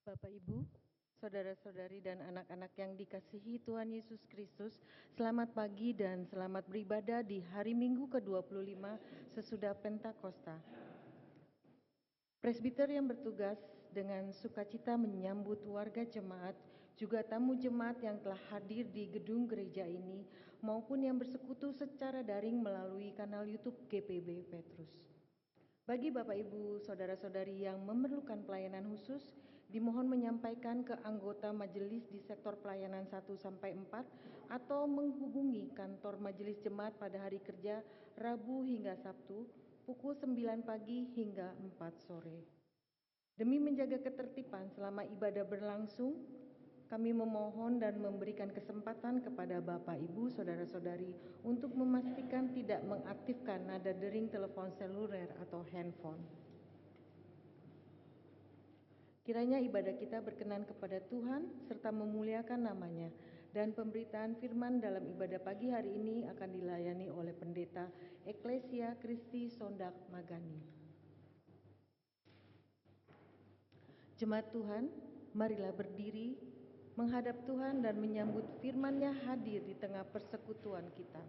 Bapak, Ibu, saudara-saudari dan anak-anak yang dikasihi Tuhan Yesus Kristus, selamat pagi dan selamat beribadah di hari Minggu ke-25 sesudah Pentakosta. Presbiter yang bertugas dengan sukacita menyambut warga jemaat, juga tamu jemaat yang telah hadir di gedung gereja ini, maupun yang bersekutu secara daring melalui kanal YouTube GPB Petrus. Bagi Bapak, Ibu, saudara-saudari yang memerlukan pelayanan khusus, dimohon menyampaikan ke anggota majelis di sektor pelayanan 1-4 atau menghubungi kantor majelis jemaat pada hari kerja Rabu hingga Sabtu pukul 9 pagi hingga 4 sore. Demi menjaga ketertiban selama ibadah berlangsung, kami memohon dan memberikan kesempatan kepada Bapak, Ibu, saudara-saudari untuk memastikan tidak mengaktifkan nada dering telepon seluler atau handphone. Kiranya ibadah kita berkenan kepada Tuhan serta memuliakan namanya, dan pemberitaan firman dalam ibadah pagi hari ini akan dilayani oleh Pendeta Eklesia Kristi Sondak Magani. Jemaat Tuhan, marilah berdiri menghadap Tuhan dan menyambut firman-Nya hadir di tengah persekutuan kita.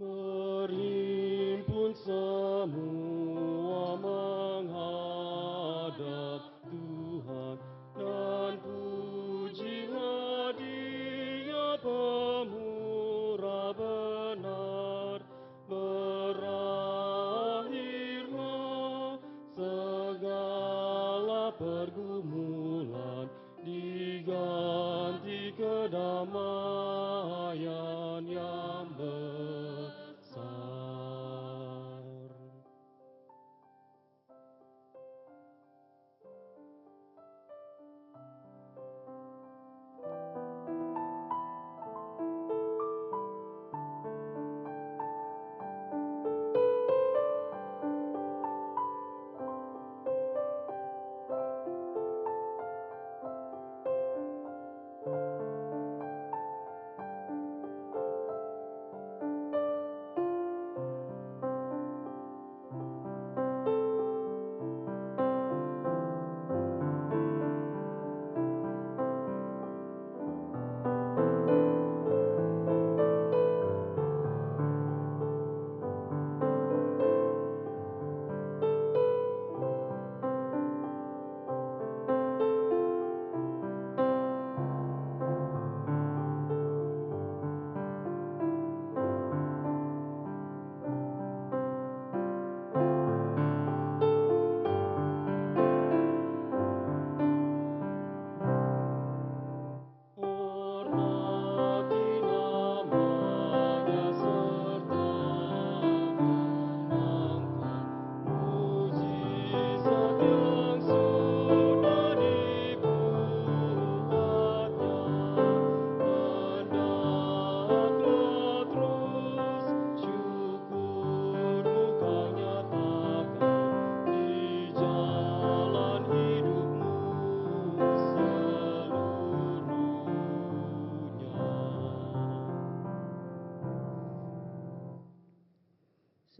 Berhimpun semua menghadap Tuhan, dan pujilah Dia pemurah benar. Berakhirlah segala pergumulan, diganti kedamaian yang besar.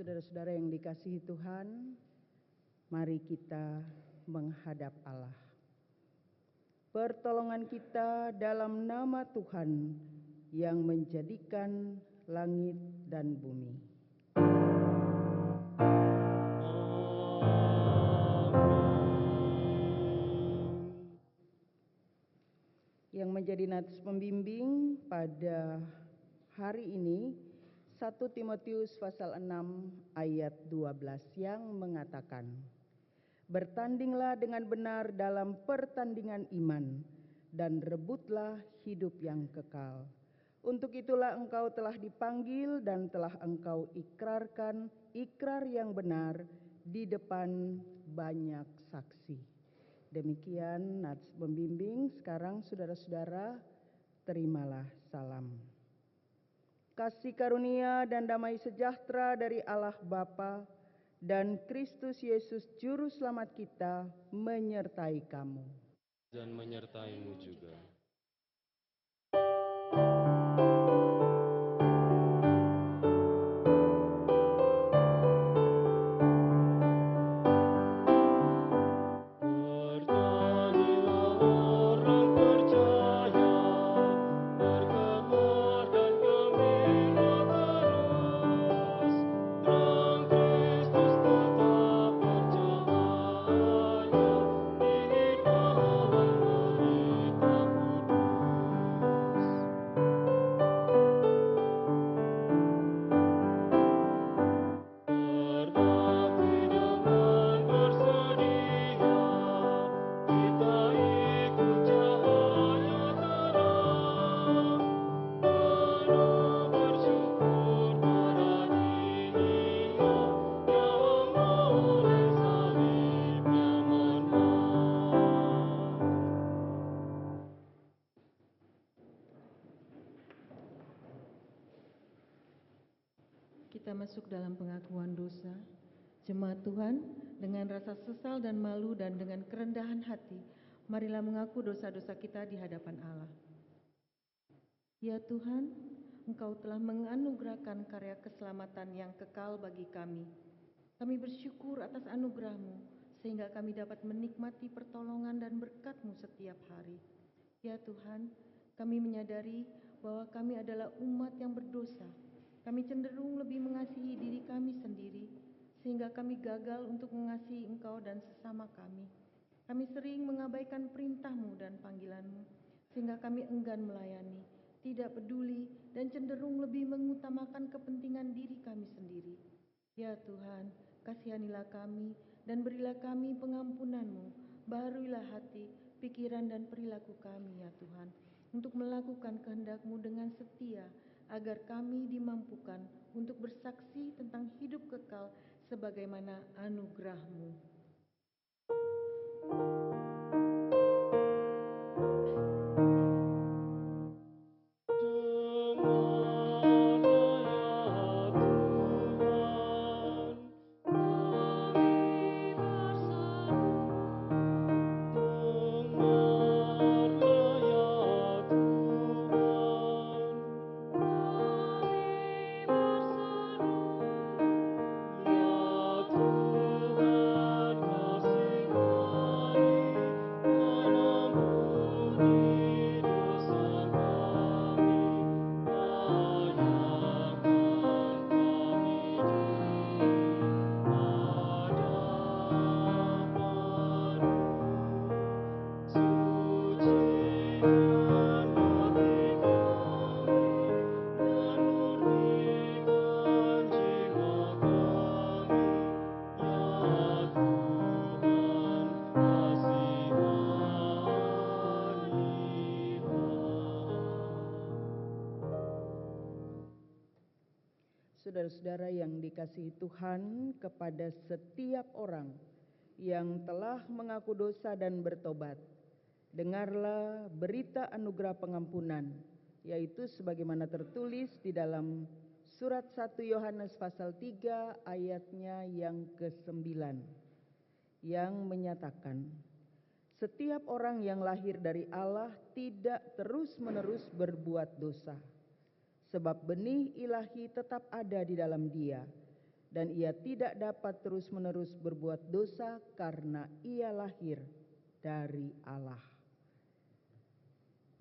Saudara-saudara yang dikasihi Tuhan, mari kita menghadap Allah. Pertolongan kita dalam nama Tuhan yang menjadikan langit dan bumi. Amin. Yang menjadi nats pembimbing pada hari ini 1 Timotius pasal 6 ayat 12 yang mengatakan, "Bertandinglah dengan benar dalam pertandingan iman dan rebutlah hidup yang kekal. Untuk itulah engkau telah dipanggil dan telah engkau ikrarkan ikrar yang benar di depan banyak saksi." Demikian nats pembimbing. Sekarang saudara-saudara, terimalah salam. Kasih karunia dan damai sejahtera dari Allah Bapa dan Kristus Yesus Juru Selamat kita menyertai kamu. Dan menyertaimu juga. kita masuk dalam pengakuan dosa. Jemaat Tuhan, dengan rasa sesal dan malu dan dengan kerendahan hati, marilah mengaku dosa-dosa kita di hadapan Allah. Ya Tuhan, Engkau telah menganugerahkan karya keselamatan yang kekal bagi kami. Kami bersyukur atas anugerah-Mu, sehingga kami dapat menikmati pertolongan dan berkat-Mu setiap hari. Ya Tuhan, kami menyadari bahwa kami adalah umat yang berdosa. Kami cenderung lebih mengasihi diri kami sendiri, sehingga kami gagal untuk mengasihi Engkau dan sesama kami. Kami sering mengabaikan perintah-Mu dan panggilan-Mu, sehingga kami enggan melayani, tidak peduli, dan cenderung lebih mengutamakan kepentingan diri kami sendiri. Ya Tuhan, kasihanilah kami dan berilah kami pengampunan-Mu. Baharuilah hati, pikiran, dan perilaku kami, ya Tuhan, untuk melakukan kehendak-Mu dengan setia, agar kami dimampukan untuk bersaksi tentang hidup kekal sebagaimana anugerah-Mu. Saudara-saudara yang dikasihi Tuhan, kepada setiap orang yang telah mengaku dosa dan bertobat, dengarlah berita anugerah pengampunan, yaitu sebagaimana tertulis di dalam surat 1 Yohanes pasal 3 ayatnya yang ke-9, yang menyatakan, setiap orang yang lahir dari Allah tidak terus-menerus berbuat dosa, sebab benih ilahi tetap ada di dalam dia, dan ia tidak dapat terus-menerus berbuat dosa karena ia lahir dari Allah.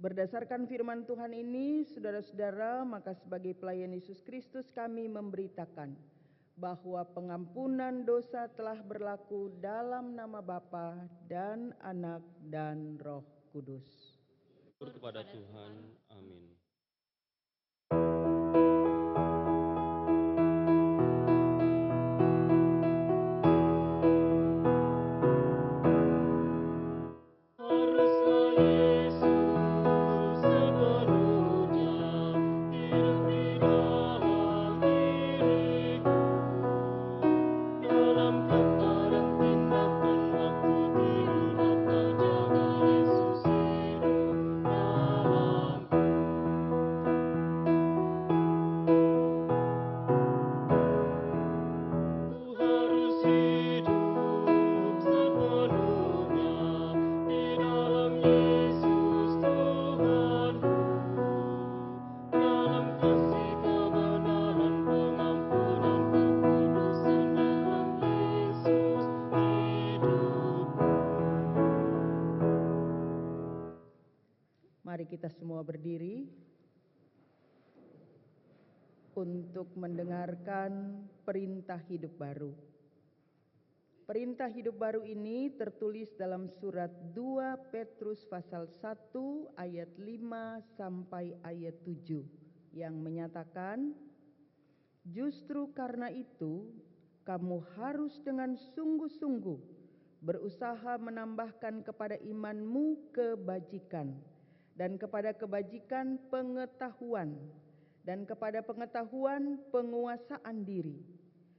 Berdasarkan firman Tuhan ini, saudara-saudara, maka sebagai pelayan Yesus Kristus kami memberitakan bahwa pengampunan dosa telah berlaku dalam nama Bapa dan Anak dan Roh Kudus. Syukur kepada Tuhan. Amin. Haruslah Yesus sepenuhnya hidup di dalam diriku, dalam kata dan tindakan, waktu tidur atau jaga, Yesus hidup dalamku. Ku harus hidup sepenuhnya di dalam Yesus Tuhanku, dalam kasih kebenaran, pengampunan, kekudusan, dalam Yesus hidupku. Mari kita semua berdiri untuk mendengarkan perintah hidup baru. Perintah hidup baru ini tertulis dalam surat 2 Petrus pasal 1 ayat 5 sampai ayat 7 yang menyatakan, justru karena itu kamu harus dengan sungguh-sungguh berusaha menambahkan kepada imanmu kebajikan, dan kepada kebajikan pengetahuan, dan kepada pengetahuan penguasaan diri,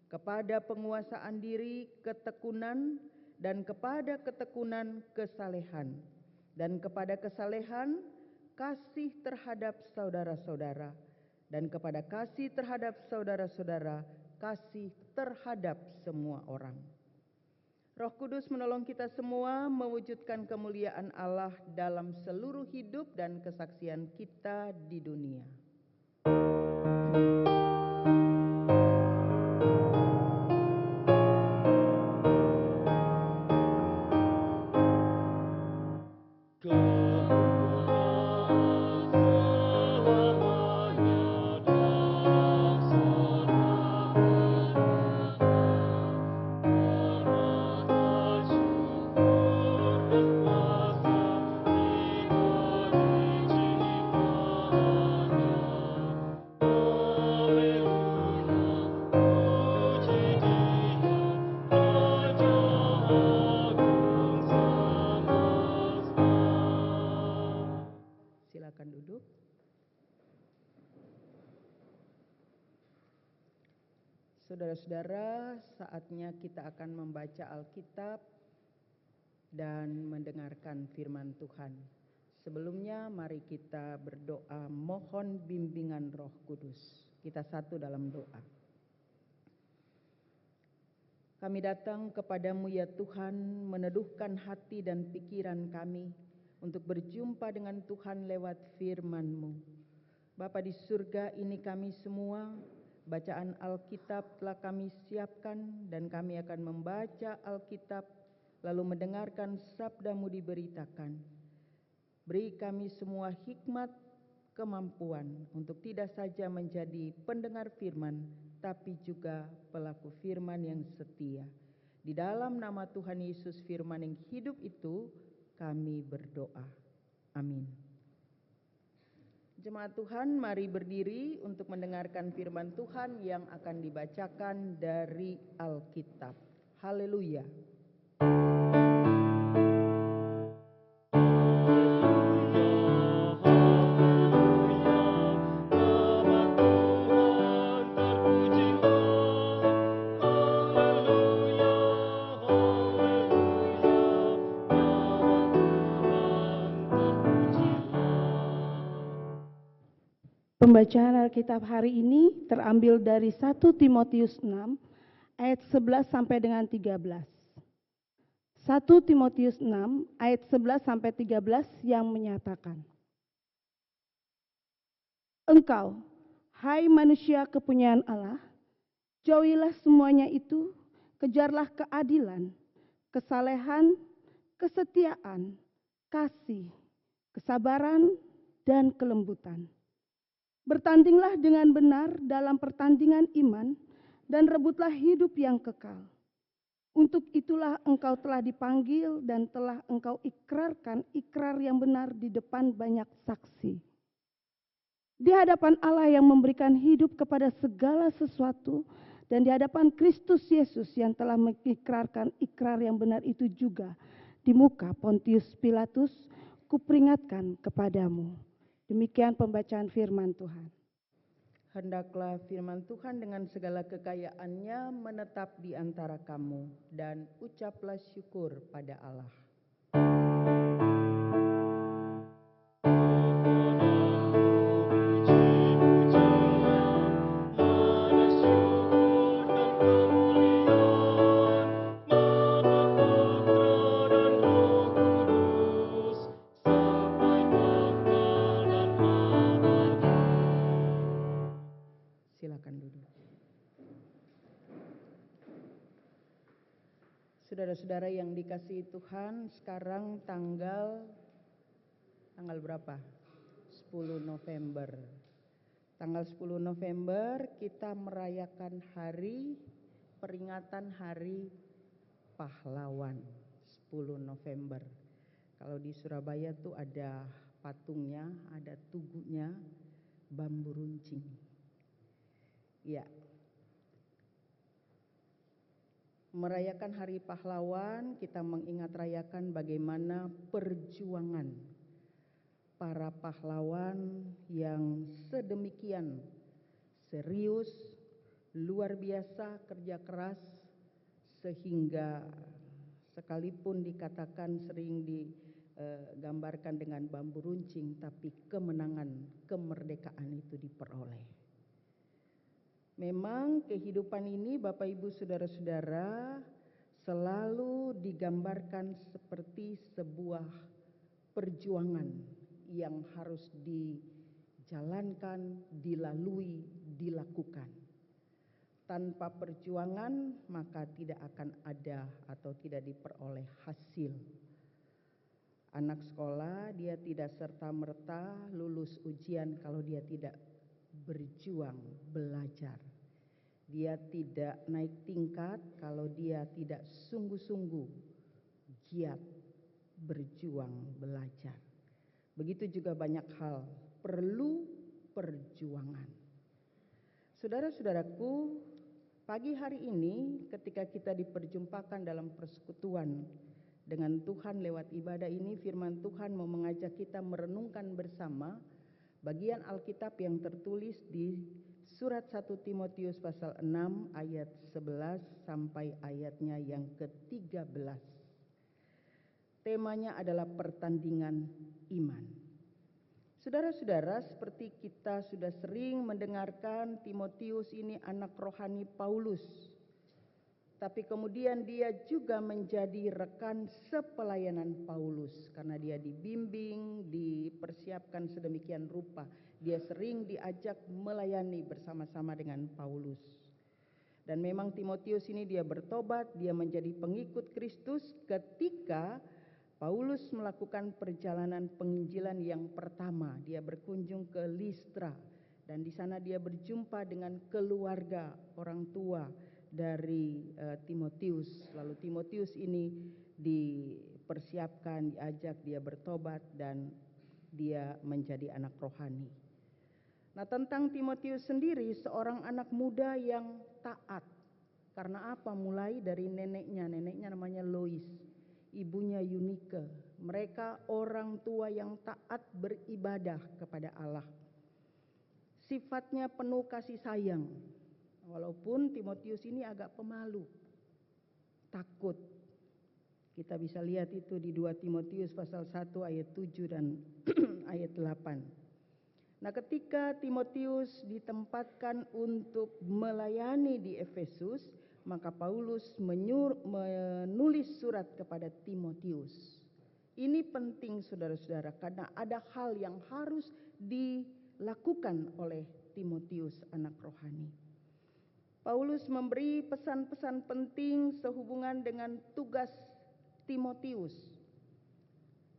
kepada penguasaan diri ketekunan, dan kepada ketekunan kesalehan, dan kepada kesalehan kasih terhadap saudara-saudara, dan kepada kasih terhadap saudara-saudara kasih terhadap semua orang. Roh Kudus menolong kita semua mewujudkan kemuliaan Allah dalam seluruh hidup dan kesaksian kita di dunia. Silakan duduk. Saudara-saudara, saatnya kita akan membaca Alkitab dan mendengarkan firman Tuhan. Sebelumnya mari kita berdoa mohon bimbingan Roh Kudus. Kita satu dalam doa. Kami datang kepadamu ya Tuhan, meneduhkan hati dan pikiran kami untuk berjumpa dengan Tuhan lewat firman-Mu. Bapa di surga, ini kami semua, bacaan Alkitab telah kami siapkan dan kami akan membaca Alkitab lalu mendengarkan sabda-Mu diberitakan. Beri kami semua hikmat, kemampuan untuk tidak saja menjadi pendengar firman, tapi juga pelaku firman yang setia. Di dalam nama Tuhan Yesus firman yang hidup itu, kami berdoa. Amin. Jemaat Tuhan, mari berdiri untuk mendengarkan firman Tuhan yang akan dibacakan dari Alkitab. Haleluya. Pembacaan Alkitab hari ini terambil dari 1 Timotius 6 ayat 11 sampai dengan 13. 1 Timotius 6 ayat 11 sampai 13 yang menyatakan, Engkau, hai manusia kepunyaan Allah, jauhilah semuanya itu, kejarlah keadilan, kesalehan, kesetiaan, kasih, kesabaran, dan kelembutan. Bertandinglah dengan benar dalam pertandingan iman dan rebutlah hidup yang kekal. Untuk itulah engkau telah dipanggil dan telah engkau ikrarkan ikrar yang benar di depan banyak saksi. Di hadapan Allah yang memberikan hidup kepada segala sesuatu dan di hadapan Kristus Yesus yang telah mengikrarkan ikrar yang benar itu juga di muka Pontius Pilatus, kuperingatkan kepadamu. Demikian pembacaan firman Tuhan. Hendaklah firman Tuhan dengan segala kekayaannya menetap di antara kamu dan ucaplah syukur pada Allah. Silakan duduk. Saudara-saudara yang dikasihi Tuhan, sekarang tanggal berapa? 10 November. Tanggal 10 November kita merayakan peringatan Hari Pahlawan. 10 November. Kalau di Surabaya tuh ada patungnya, ada tugunya, bambu runcing. Ya, merayakan Hari Pahlawan, kita mengingat rayakan bagaimana perjuangan para pahlawan yang sedemikian serius, luar biasa kerja keras, sehingga sekalipun dikatakan sering digambarkan dengan bambu runcing, tapi kemenangan, kemerdekaan itu diperoleh. Memang kehidupan ini Bapak Ibu Saudara-saudara selalu digambarkan seperti sebuah perjuangan yang harus dijalankan, dilalui, dilakukan. Tanpa perjuangan maka tidak akan ada atau tidak diperoleh hasil. Anak sekolah dia tidak serta-merta lulus ujian kalau dia tidak berjuang belajar. Dia tidak naik tingkat kalau dia tidak sungguh-sungguh giat berjuang belajar. Begitu juga banyak hal perlu perjuangan. Saudara-saudaraku, pagi hari ini ketika kita diperjumpakan dalam persekutuan dengan Tuhan lewat ibadah ini, firman Tuhan mau mengajak kita merenungkan bersama bagian Alkitab yang tertulis di surat 1 Timotius pasal 6 ayat 11 sampai ayatnya yang ke-13. Temanya adalah pertandingan iman. Saudara-saudara, seperti kita sudah sering mendengarkan, Timotius ini anak rohani Paulus. Tapi kemudian dia juga menjadi rekan sepelayanan Paulus karena dia dibimbing, dipersiapkan sedemikian rupa. Dia sering diajak melayani bersama-sama dengan Paulus. Dan memang Timotius ini dia bertobat, dia menjadi pengikut Kristus ketika Paulus melakukan perjalanan penginjilan yang pertama. Dia berkunjung ke Listra dan di sana dia berjumpa dengan keluarga orang tua dari Timotius. Lalu Timotius ini dipersiapkan, diajak dia bertobat dan dia menjadi anak rohani. Nah, tentang Timotius sendiri, seorang anak muda yang taat. Karena apa? Mulai dari neneknya namanya Lois, ibunya Eunike. Mereka orang tua yang taat beribadah kepada Allah. Sifatnya penuh kasih sayang. Walaupun Timotius ini agak pemalu, takut. Kita bisa lihat itu di 2 Timotius pasal 1 ayat 7 dan ayat 8. Nah, ketika Timotius ditempatkan untuk melayani di Efesus, maka Paulus menulis surat kepada Timotius. Ini penting saudara-saudara karena ada hal yang harus dilakukan oleh Timotius anak rohani. Paulus memberi pesan-pesan penting sehubungan dengan tugas Timotius.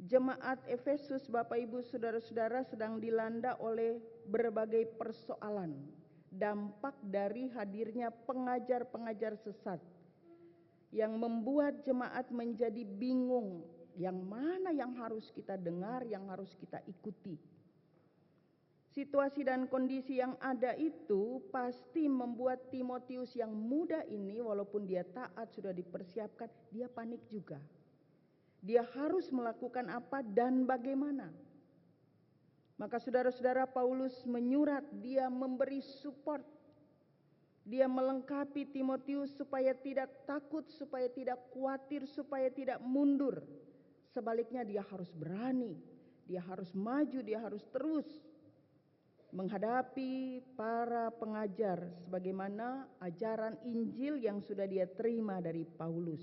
Jemaat Efesus, Bapak Ibu Saudara-saudara, sedang dilanda oleh berbagai persoalan, dampak dari hadirnya pengajar-pengajar sesat yang membuat jemaat menjadi bingung, yang mana yang harus kita dengar, yang harus kita ikuti. Situasi dan kondisi yang ada itu pasti membuat Timotius yang muda ini, walaupun dia taat sudah dipersiapkan, dia panik juga. Dia harus melakukan apa dan bagaimana. Maka saudara-saudara, Paulus menyurat, dia memberi support. Dia melengkapi Timotius supaya tidak takut, supaya tidak khawatir, supaya tidak mundur. Sebaliknya dia harus berani, dia harus maju, dia harus terus menghadapi para pengajar sebagaimana ajaran Injil yang sudah dia terima dari Paulus.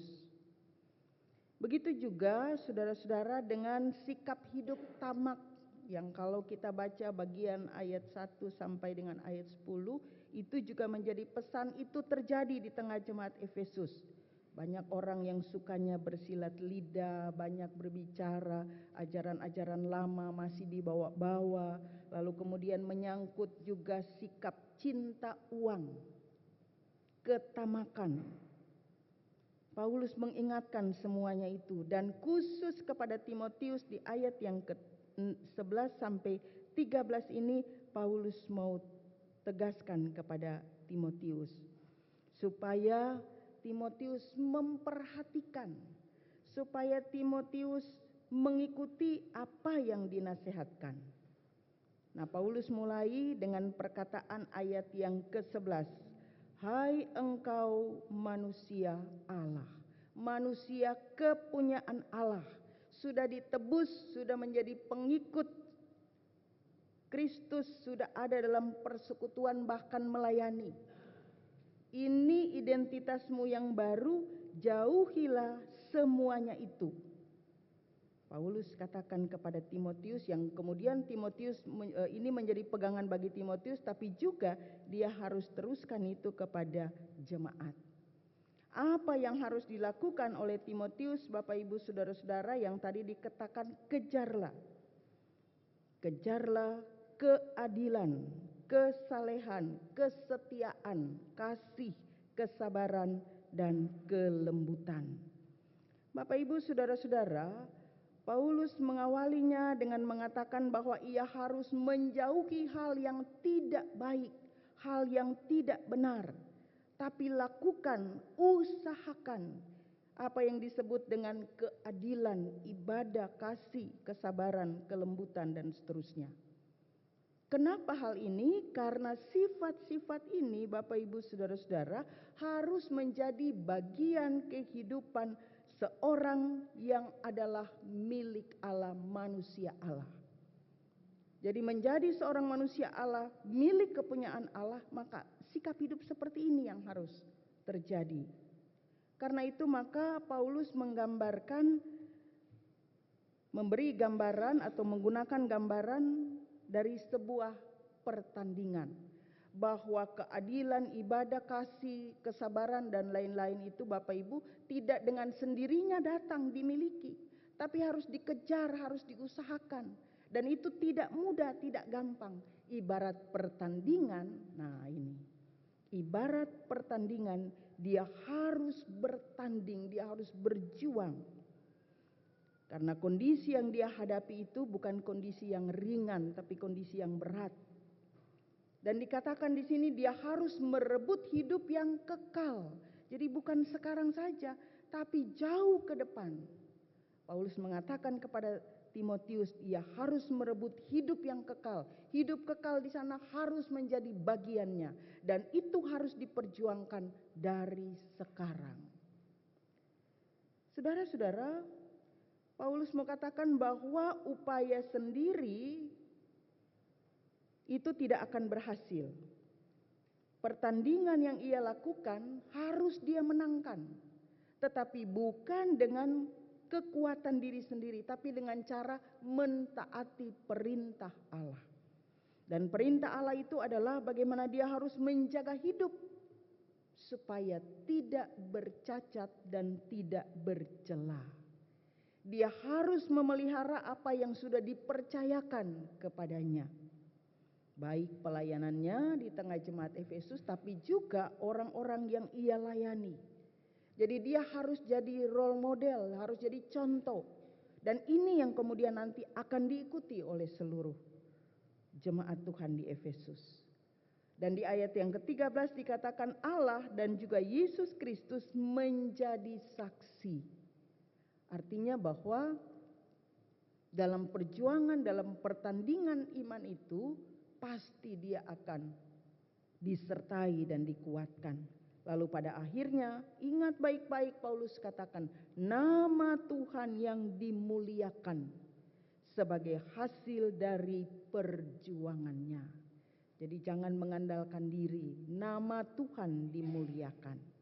Begitu juga saudara-saudara dengan sikap hidup tamak yang kalau kita baca bagian ayat 1 sampai dengan ayat 10 itu juga menjadi pesan itu terjadi di tengah jemaat Efesus. Banyak orang yang sukanya bersilat lidah, banyak berbicara, ajaran-ajaran lama masih dibawa-bawa, lalu kemudian menyangkut juga sikap cinta uang, ketamakan. Paulus mengingatkan semuanya itu dan khusus kepada Timotius di ayat yang ke-11 sampai 13 ini Paulus mau tegaskan kepada Timotius supaya Timotius memperhatikan, supaya Timotius mengikuti apa yang dinasihatkan. Nah, Paulus mulai dengan perkataan ayat yang ke-11. Hai engkau manusia Allah, manusia kepunyaan Allah, sudah ditebus, sudah menjadi pengikut Kristus, sudah ada dalam persekutuan bahkan melayani. Ini identitasmu yang baru, jauhilah semuanya itu. Paulus katakan kepada Timotius, yang kemudian Timotius ini menjadi pegangan bagi Timotius, tapi juga dia harus teruskan itu kepada jemaat. Apa yang harus dilakukan oleh Timotius, Bapak Ibu Saudara-saudara, yang tadi dikatakan kejarlah. Kejarlah keadilan, kesalehan, kesetiaan, kasih, kesabaran, dan kelembutan. Bapak Ibu Saudara-saudara, Paulus mengawalinya dengan mengatakan bahwa ia harus menjauhi hal yang tidak baik, hal yang tidak benar, tapi lakukan, usahakan apa yang disebut dengan keadilan, ibadah, kasih, kesabaran, kelembutan, dan seterusnya. Kenapa hal ini? Karena sifat-sifat ini, Bapak Ibu Saudara-saudara, harus menjadi bagian kehidupan seorang yang adalah milik Allah, manusia Allah. Jadi menjadi seorang manusia Allah, milik kepunyaan Allah, maka sikap hidup seperti ini yang harus terjadi. Karena itu maka Paulus memberi gambaran atau menggunakan gambaran dari sebuah pertandingan. Bahwa keadilan, ibadah, kasih, kesabaran, dan lain-lain itu Bapak Ibu tidak dengan sendirinya datang dimiliki. Tapi harus dikejar, harus diusahakan. Dan itu tidak mudah, tidak gampang. Ibarat pertandingan, nah ini. Ibarat pertandingan, dia harus bertanding, dia harus berjuang. Karena kondisi yang dia hadapi itu bukan kondisi yang ringan, tapi kondisi yang berat. Dan dikatakan di sini dia harus merebut hidup yang kekal. Jadi bukan sekarang saja, tapi jauh ke depan. Paulus mengatakan kepada Timotius, ia harus merebut hidup yang kekal. Hidup kekal di sana harus menjadi bagiannya. Dan itu harus diperjuangkan dari sekarang. Saudara-saudara, Paulus mengatakan bahwa upaya sendiri itu tidak akan berhasil. Pertandingan yang ia lakukan harus dia menangkan. Tetapi bukan dengan kekuatan diri sendiri, tapi dengan cara mentaati perintah Allah. Dan perintah Allah itu adalah bagaimana dia harus menjaga hidup supaya tidak bercacat dan tidak bercela. Dia harus memelihara apa yang sudah dipercayakan kepadanya. Baik pelayanannya di tengah jemaat Efesus, tapi juga orang-orang yang ia layani. Jadi dia harus jadi role model, harus jadi contoh. Dan ini yang kemudian nanti akan diikuti oleh seluruh jemaat Tuhan di Efesus. Dan di ayat yang ke-13 dikatakan Allah dan juga Yesus Kristus menjadi saksi. Artinya bahwa dalam perjuangan, dalam pertandingan iman itu, pasti dia akan disertai dan dikuatkan. Lalu pada akhirnya, ingat baik-baik Paulus katakan, nama Tuhan yang dimuliakan sebagai hasil dari perjuangannya. Jadi jangan mengandalkan diri, nama Tuhan dimuliakan.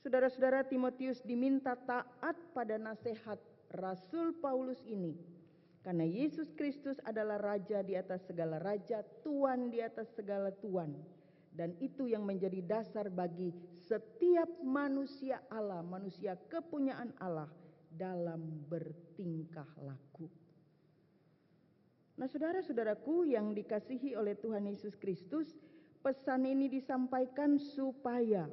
Saudara-saudara, Timotius diminta taat pada nasihat Rasul Paulus ini. Karena Yesus Kristus adalah Raja di atas segala raja, Tuan di atas segala tuan. Dan itu yang menjadi dasar bagi setiap manusia Allah, manusia kepunyaan Allah dalam bertingkah laku. Nah, saudara-saudaraku yang dikasihi oleh Tuhan Yesus Kristus, pesan ini disampaikan supaya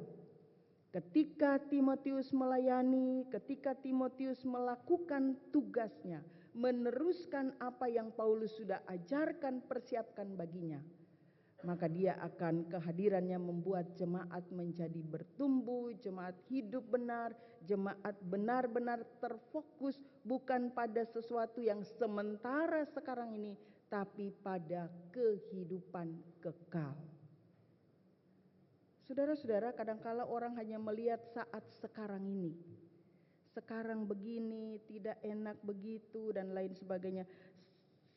ketika Timotius melayani, ketika Timotius melakukan tugasnya, meneruskan apa yang Paulus sudah ajarkan, persiapkan baginya, maka dia akan kehadirannya membuat jemaat menjadi bertumbuh, jemaat hidup benar, jemaat benar-benar terfokus bukan pada sesuatu yang sementara sekarang ini, tapi pada kehidupan kekal. Saudara-saudara, kadangkala orang hanya melihat saat sekarang ini. Sekarang begini, tidak enak begitu, dan lain sebagainya.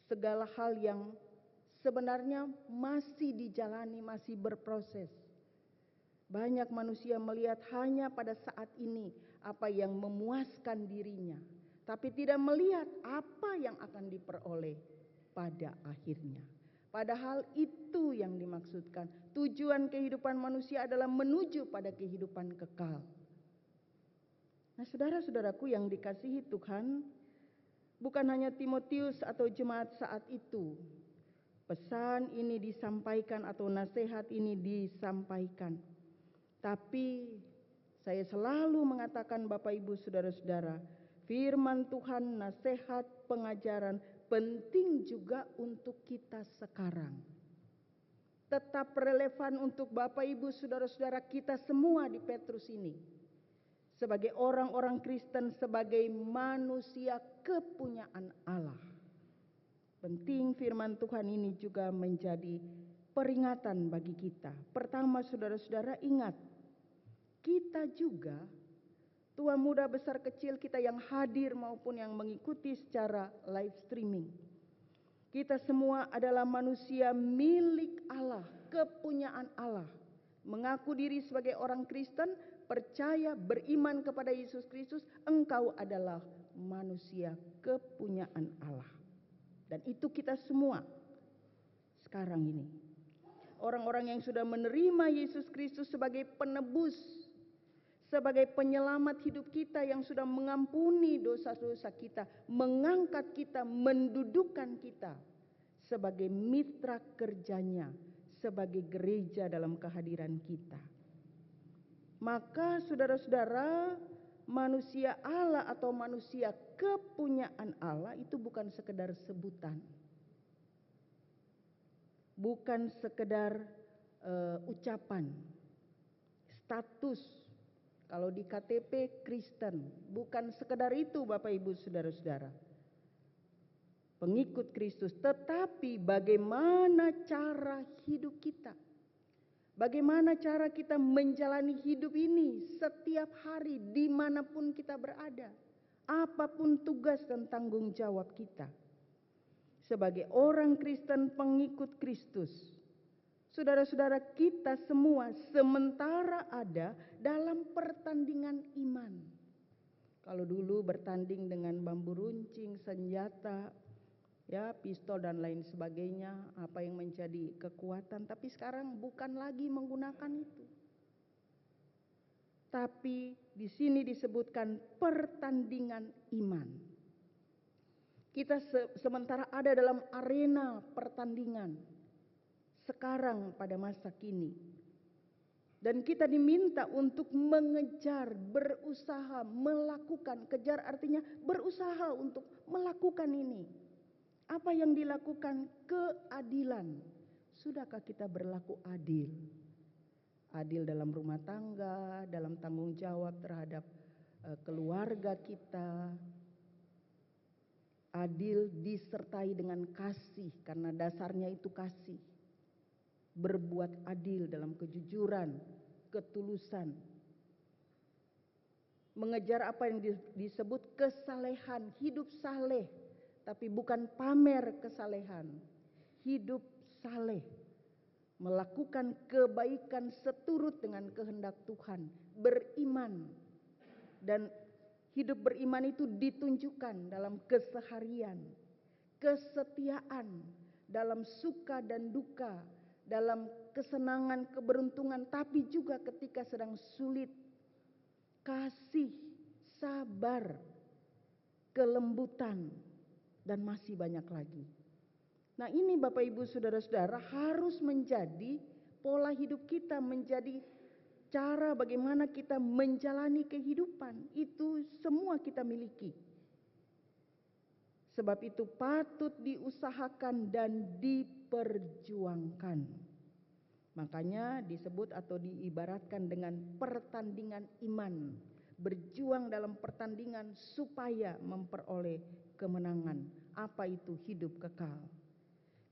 Segala hal yang sebenarnya masih dijalani, masih berproses. Banyak manusia melihat hanya pada saat ini apa yang memuaskan dirinya, tapi tidak melihat apa yang akan diperoleh pada akhirnya. Padahal itu yang dimaksudkan. Tujuan kehidupan manusia adalah menuju pada kehidupan kekal. Nah, saudara-saudaraku yang dikasihi Tuhan, bukan hanya Timotius atau jemaat saat itu pesan ini disampaikan atau nasihat ini disampaikan. Tapi saya selalu mengatakan Bapak Ibu Saudara-saudara, firman Tuhan, nasihat, pengajaran penting juga untuk kita sekarang. Tetap relevan untuk Bapak Ibu Saudara-saudara kita semua di Petrus ini. Sebagai orang-orang Kristen, sebagai manusia kepunyaan Allah. Penting firman Tuhan ini juga menjadi peringatan bagi kita. Pertama, saudara-saudara, ingat, kita juga, tua muda besar kecil kita yang hadir maupun yang mengikuti secara live streaming, kita semua adalah manusia milik Allah, kepunyaan Allah. Mengaku diri sebagai orang Kristen, percaya, beriman kepada Yesus Kristus, engkau adalah manusia kepunyaan Allah. Dan itu kita semua sekarang ini. Orang-orang yang sudah menerima Yesus Kristus sebagai penebus, sebagai penyelamat hidup kita, yang sudah mengampuni dosa-dosa kita, mengangkat kita, mendudukkan kita sebagai mitra kerjanya, sebagai gereja dalam kehadiran kita. Maka saudara-saudara, manusia Allah atau manusia kepunyaan Allah itu bukan sekedar sebutan. Bukan sekedar ucapan, status. Kalau di KTP Kristen, bukan sekedar itu Bapak Ibu Saudara-saudara. Pengikut Kristus, tetapi bagaimana cara hidup kita. Bagaimana cara kita menjalani hidup ini setiap hari dimanapun kita berada. Apapun tugas dan tanggung jawab kita. Sebagai orang Kristen pengikut Kristus, saudara-saudara, kita semua sementara ada dalam pertandingan iman. Kalau dulu bertanding dengan bambu runcing, senjata, ya, pistol dan lain sebagainya, apa yang menjadi kekuatan, tapi sekarang bukan lagi menggunakan itu. Tapi di sini disebutkan pertandingan iman. Kita sementara ada dalam arena pertandingan sekarang pada masa kini. Dan kita diminta untuk mengejar, berusaha, melakukan. Kejar artinya berusaha untuk melakukan ini. Apa yang dilakukan? Keadilan. Sudahkah kita berlaku adil? Adil dalam rumah tangga, dalam tanggung jawab terhadap keluarga kita. Adil disertai dengan kasih, karena dasarnya itu kasih. Berbuat adil dalam kejujuran, ketulusan. Mengejar apa yang disebut kesalehan, hidup saleh. Tapi bukan pamer kesalehan. Hidup saleh. Melakukan kebaikan seturut dengan kehendak Tuhan. Beriman. Dan hidup beriman itu ditunjukkan dalam keseharian. Kesetiaan dalam suka dan duka. Dalam kesenangan, keberuntungan. Tapi juga ketika sedang sulit. Kasih, sabar, kelembutan. Dan masih banyak lagi. Nah, ini Bapak Ibu Saudara-saudara harus menjadi pola hidup kita, menjadi cara bagaimana kita menjalani kehidupan. Itu semua kita miliki. Sebab itu patut diusahakan dan diperjuangkan. Makanya disebut atau diibaratkan dengan pertandingan iman. Berjuang dalam pertandingan supaya memperoleh kemenangan. Apa itu hidup kekal?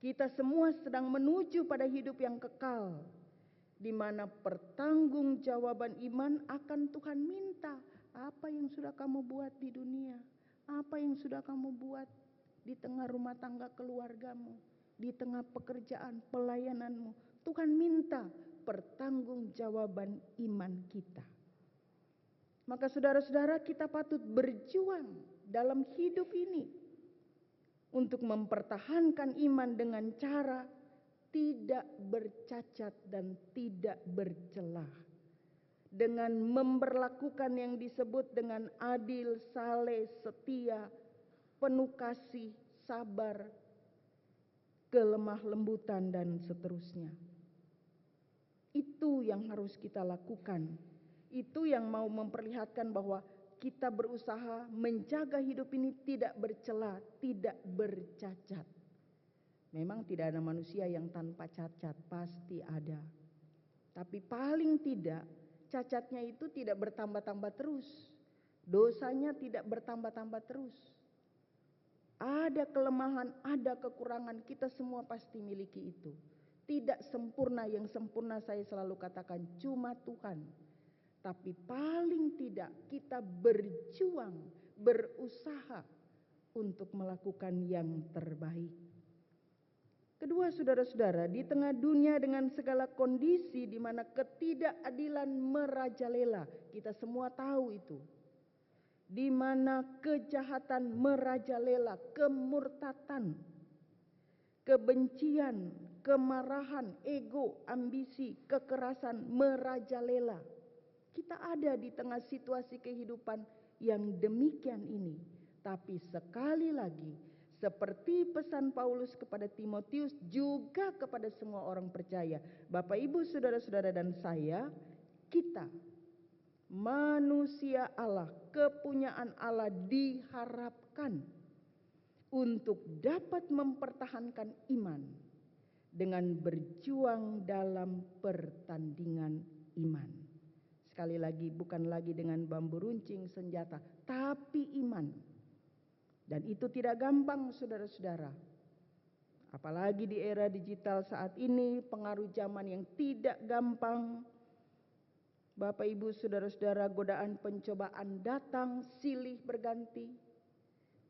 Kita semua sedang menuju pada hidup yang kekal, di mana pertanggungjawaban iman akan Tuhan minta. Apa yang sudah kamu buat di dunia? Apa yang sudah kamu buat di tengah rumah tangga keluargamu, di tengah pekerjaan pelayananmu? Tuhan minta pertanggungjawaban iman kita. Maka saudara-saudara, kita patut berjuang dalam hidup ini untuk mempertahankan iman dengan cara tidak bercacat dan tidak bercelah, dengan memperlakukan yang disebut dengan adil, saleh, setia, penuh kasih, sabar, kelemah lembutan, dan seterusnya. Itu yang harus kita lakukan. Itu yang mau memperlihatkan bahwa kita berusaha menjaga hidup ini tidak bercela, tidak bercacat. Memang tidak ada manusia yang tanpa cacat, pasti ada. Tapi paling tidak, cacatnya itu tidak bertambah-tambah terus. Dosanya tidak bertambah-tambah terus. Ada kelemahan, ada kekurangan, kita semua pasti miliki itu. Tidak sempurna, yang sempurna saya selalu katakan cuma Tuhan. Tapi paling tidak kita berjuang, berusaha untuk melakukan yang terbaik. Kedua, saudara-saudara, di tengah dunia dengan segala kondisi di mana ketidakadilan merajalela, kita semua tahu itu. Di mana kejahatan merajalela, kemurtatan, kebencian, kemarahan, ego, ambisi, kekerasan merajalela. Kita ada di tengah situasi kehidupan yang demikian ini. Tapi sekali lagi, seperti pesan Paulus kepada Timotius, juga kepada semua orang percaya. Bapak, Ibu, saudara-saudara dan saya, kita manusia Allah, kepunyaan Allah diharapkan untuk dapat mempertahankan iman dengan berjuang dalam pertandingan iman. Sekali lagi, bukan lagi dengan bambu runcing senjata, tapi iman. Dan itu tidak gampang, saudara-saudara. Apalagi di era digital saat ini, pengaruh zaman yang tidak gampang. Bapak, Ibu, saudara-saudara, godaan pencobaan datang silih berganti.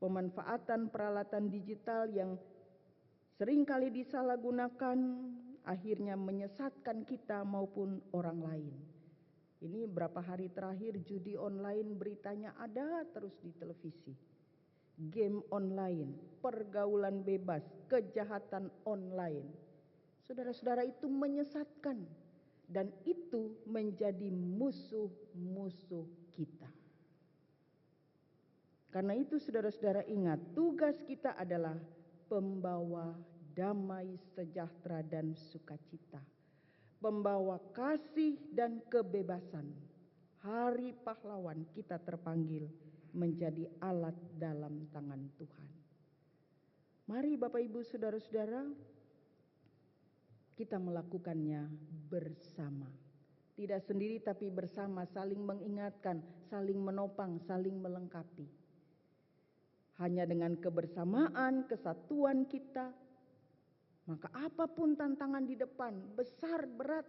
Pemanfaatan peralatan digital yang seringkali disalahgunakan akhirnya menyesatkan kita maupun orang lain. Ini berapa hari terakhir judi online beritanya ada terus di televisi. Game online, pergaulan bebas, kejahatan online. Saudara-saudara, itu menyesatkan dan itu menjadi musuh-musuh kita. Karena itu saudara-saudara ingat, tugas kita adalah pembawa damai, sejahtera, dan sukacita. Pembawa kasih dan kebebasan. Hari pahlawan kita terpanggil menjadi alat dalam tangan Tuhan. Mari Bapak, Ibu, saudara-saudara, kita melakukannya bersama. Tidak sendiri tapi bersama, saling mengingatkan, saling menopang, saling melengkapi. Hanya dengan kebersamaan, kesatuan kita, maka apapun tantangan di depan, besar, berat,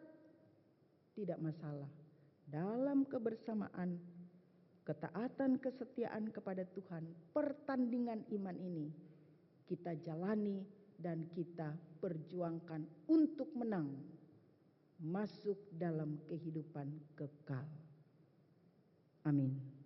tidak masalah. Dalam kebersamaan, ketaatan, kesetiaan kepada Tuhan, pertandingan iman ini kita jalani dan kita perjuangkan untuk menang, masuk dalam kehidupan kekal. Amin. Dalam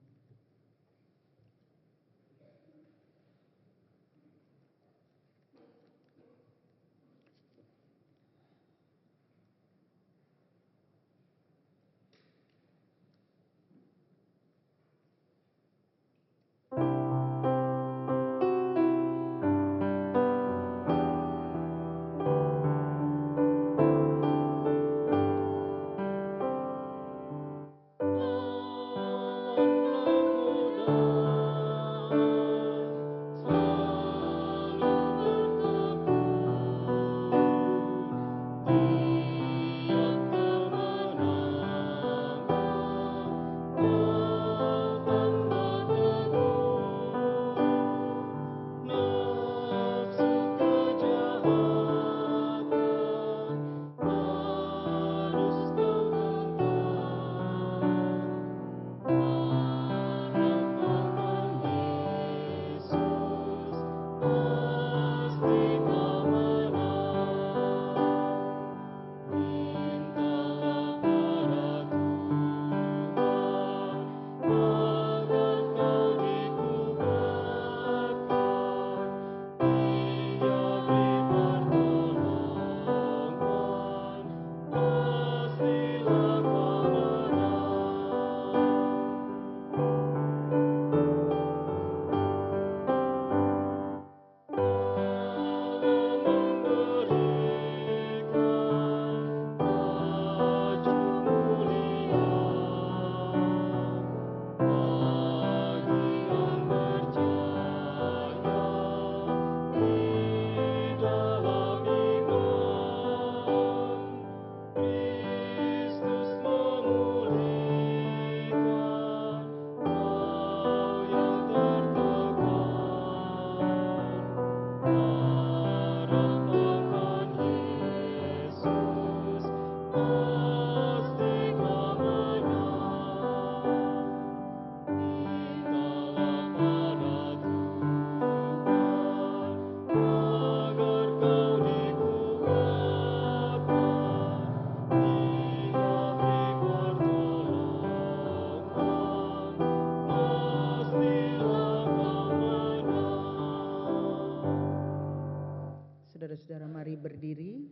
berdiri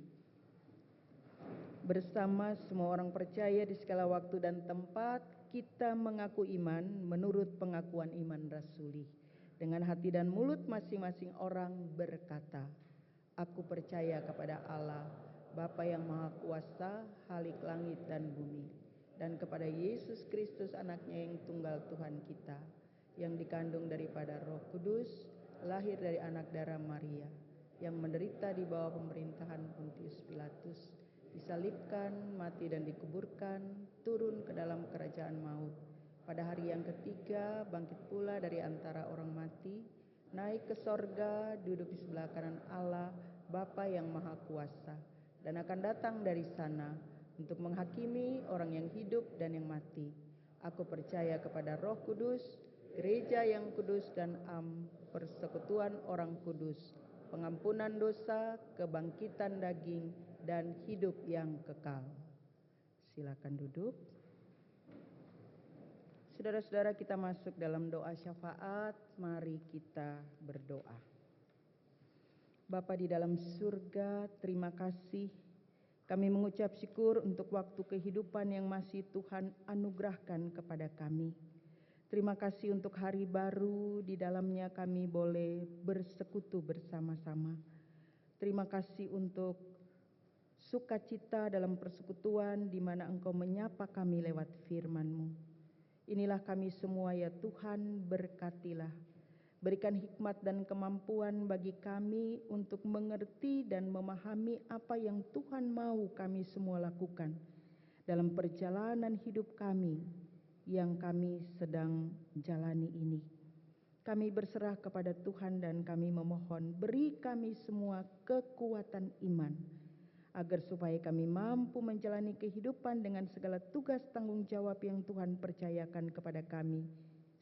bersama semua orang percaya di segala waktu dan tempat. Kita mengaku iman menurut pengakuan iman rasuli. Dengan hati dan mulut masing-masing orang berkata, aku percaya kepada Allah, Bapa yang Maha Kuasa, Khalik langit dan bumi, dan kepada Yesus Kristus anaknya yang tunggal Tuhan kita, yang dikandung daripada Roh Kudus, lahir dari anak darah Maria, yang menderita di bawah pemerintahan Pontius Pilatus, disalibkan, mati dan dikuburkan, turun ke dalam kerajaan maut. Pada hari yang ketiga bangkit pula dari antara orang mati, naik ke sorga, duduk di sebelah kanan Allah, Bapa yang Maha Kuasa, dan akan datang dari sana untuk menghakimi orang yang hidup dan yang mati. Aku percaya kepada Roh Kudus, gereja yang kudus dan persekutuan orang kudus, pengampunan dosa, kebangkitan daging, dan hidup yang kekal. Silakan duduk. Saudara-saudara, kita masuk dalam doa syafaat. Mari kita berdoa. Bapa di dalam surga, terima kasih. Kami mengucap syukur untuk waktu kehidupan yang masih Tuhan anugerahkan kepada kami. Terima kasih untuk hari baru, di dalamnya kami boleh bersekutu bersama-sama. Terima kasih untuk sukacita dalam persekutuan di mana Engkau menyapa kami lewat firman-Mu. Inilah kami semua ya Tuhan, berkatilah. Berikan hikmat dan kemampuan bagi kami untuk mengerti dan memahami apa yang Tuhan mau kami semua lakukan dalam perjalanan hidup kami yang kami sedang jalani ini. Kami berserah kepada Tuhan dan kami memohon, beri kami semua kekuatan iman, agar supaya kami mampu menjalani kehidupan dengan segala tugas tanggung jawab yang Tuhan percayakan kepada kami.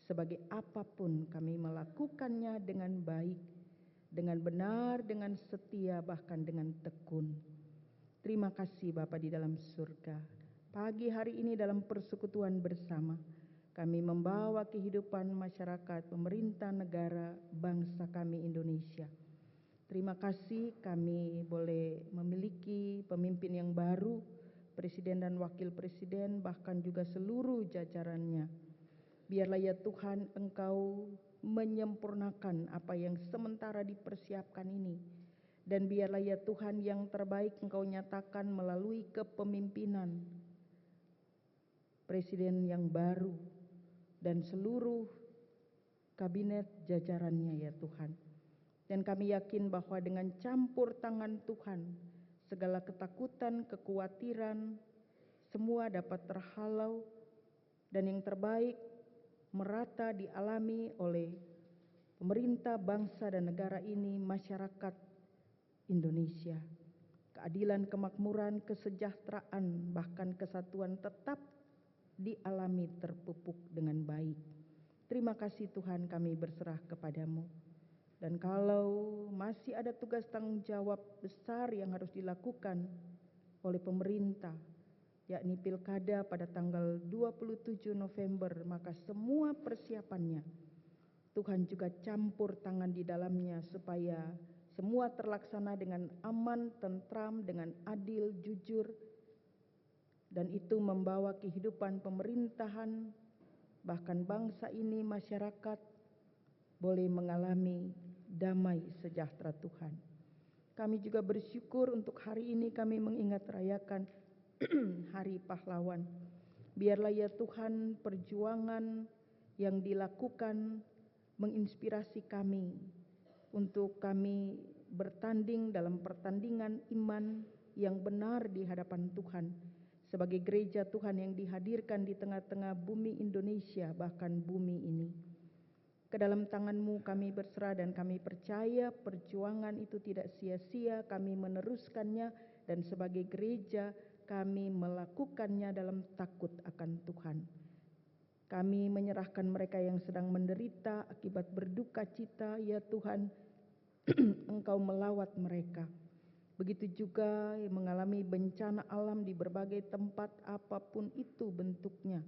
Sebagai apapun kami melakukannya dengan baik, dengan benar, dengan setia, bahkan dengan tekun. Terima kasih Bapa di dalam surga. Pagi hari ini dalam persekutuan bersama, kami membawa kehidupan masyarakat, pemerintah, negara, bangsa kami Indonesia. Terima kasih kami boleh memiliki pemimpin yang baru, presiden dan wakil presiden, bahkan juga seluruh jajarannya. Biarlah ya Tuhan Engkau menyempurnakan apa yang sementara dipersiapkan ini. Dan biarlah ya Tuhan yang terbaik Engkau nyatakan melalui kepemimpinan presiden yang baru dan seluruh kabinet jajarannya ya Tuhan. Dan kami yakin bahwa dengan campur tangan Tuhan, segala ketakutan, kekhawatiran, semua dapat terhalau, dan yang terbaik merata dialami oleh pemerintah, bangsa dan negara ini, masyarakat Indonesia. Keadilan, kemakmuran, kesejahteraan, bahkan kesatuan tetap dialami terpupuk dengan baik. Terima kasih Tuhan, kami berserah kepadamu. Dan kalau masih ada tugas tanggung jawab besar yang harus dilakukan oleh pemerintah, yakni pilkada pada tanggal 27 November, maka semua persiapannya Tuhan juga campur tangan di dalamnya supaya semua terlaksana dengan aman, tentram, dengan adil, jujur, dan itu membawa kehidupan pemerintahan, bahkan bangsa ini, masyarakat, boleh mengalami damai sejahtera Tuhan. Kami juga bersyukur untuk hari ini kami mengingat rayakan Hari Pahlawan. Biarlah ya Tuhan perjuangan yang dilakukan menginspirasi kami untuk kami bertanding dalam pertandingan iman yang benar di hadapan Tuhan. Sebagai gereja Tuhan yang dihadirkan di tengah-tengah bumi Indonesia, bahkan bumi ini. Ke dalam tangan-Mu kami berserah dan kami percaya perjuangan itu tidak sia-sia, kami meneruskannya dan sebagai gereja kami melakukannya dalam takut akan Tuhan. Kami menyerahkan mereka yang sedang menderita akibat berduka cita, ya Tuhan, Engkau melawat mereka. Begitu juga yang mengalami bencana alam di berbagai tempat apapun itu bentuknya.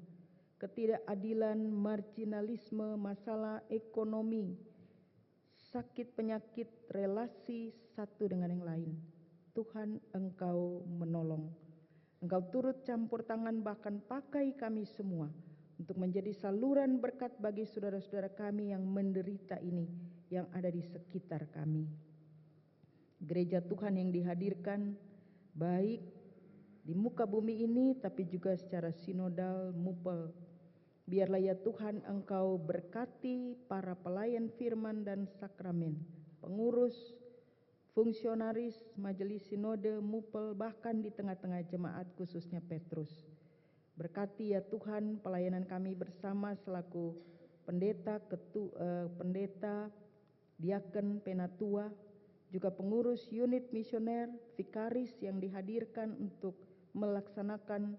Ketidakadilan, marginalisme, masalah ekonomi, sakit penyakit, relasi satu dengan yang lain. Tuhan Engkau menolong. Engkau turut campur tangan bahkan pakai kami semua untuk menjadi saluran berkat bagi saudara-saudara kami yang menderita ini, yang ada di sekitar kami. Gereja Tuhan yang dihadirkan baik di muka bumi ini tapi juga secara sinodal mupel. Biarlah ya Tuhan Engkau berkati para pelayan firman dan sakramen, pengurus, fungsionaris, majelis sinode, mupel, bahkan di tengah-tengah jemaat khususnya Petrus. Berkati ya Tuhan pelayanan kami bersama selaku pendeta, pendeta, diaken, penatua, juga pengurus unit misioner, vikaris yang dihadirkan untuk melaksanakan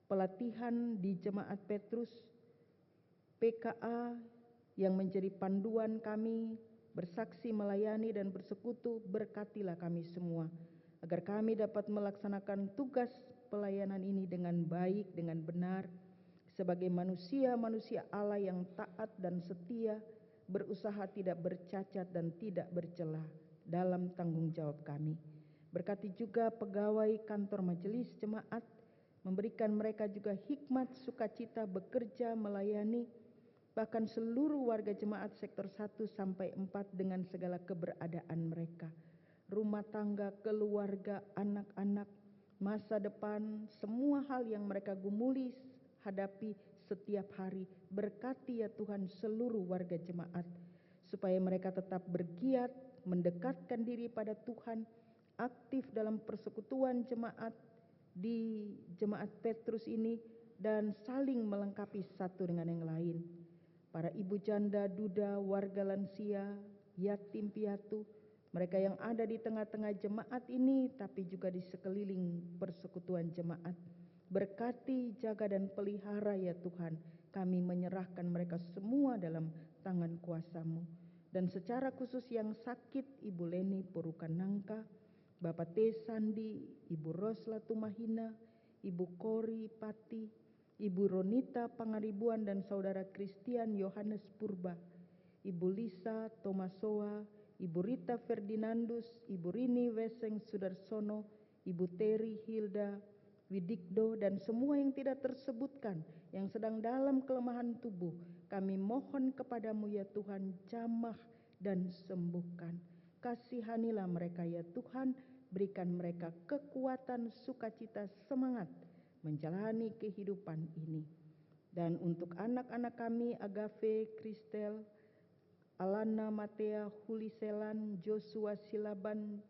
pelatihan di jemaat Petrus, PKA yang menjadi panduan kami bersaksi, melayani dan bersekutu. Berkatilah kami semua agar kami dapat melaksanakan tugas pelayanan ini dengan baik, dengan benar, sebagai manusia-manusia Allah yang taat dan setia, berusaha tidak bercacat dan tidak bercela dalam tanggung jawab kami. Berkati juga pegawai kantor majelis jemaat, memberikan mereka juga hikmat sukacita bekerja melayani, bahkan seluruh warga jemaat sektor 1 sampai 4 dengan segala keberadaan mereka. Rumah tangga, keluarga, anak-anak, masa depan, semua hal yang mereka gumuli hadapi setiap hari. Berkati ya Tuhan seluruh warga jemaat, supaya mereka tetap bergiat mendekatkan diri pada Tuhan, aktif dalam persekutuan jemaat di jemaat Petrus ini, dan saling melengkapi satu dengan yang lain. Para ibu janda, duda, warga lansia, yatim piatu, mereka yang ada di tengah-tengah jemaat ini tapi juga di sekeliling persekutuan jemaat. Berkati, jaga dan pelihara ya Tuhan. Kami menyerahkan mereka semua dalam tangan kuasa-Mu. Dan secara khusus yang sakit, Ibu Leni Purukanangka, Bapak T. Sandi, Ibu Rosla Tumahina, Ibu Kori Pati, Ibu Ronita Pangaribuan dan Saudara Christian Yohanes Purba, Ibu Lisa Tomasoa, Ibu Rita Ferdinandus, Ibu Rini Weseng Sudarsono, Ibu Teri Hilda Widikdo, dan semua yang tidak tersebutkan yang sedang dalam kelemahan tubuh, kami mohon kepadamu ya Tuhan, jamah dan sembuhkan. Kasihanilah mereka ya Tuhan, berikan mereka kekuatan, sukacita, semangat menjalani kehidupan ini. Dan untuk anak-anak kami, Agave, Kristel, Alana, Matea, Huliselan, Joshua, Silaban,